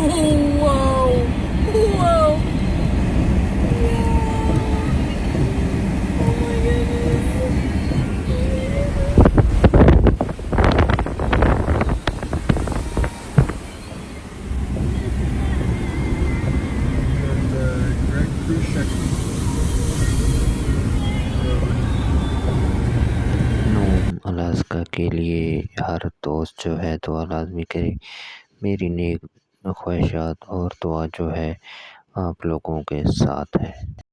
Whoa! Whoa! Oh my Nome Alaska के लिए हर दोस्त जो है दुआ लाजमी करे। मेरी नेक ख्वाहिशात और दुआ जो है आप लोगों के साथ है।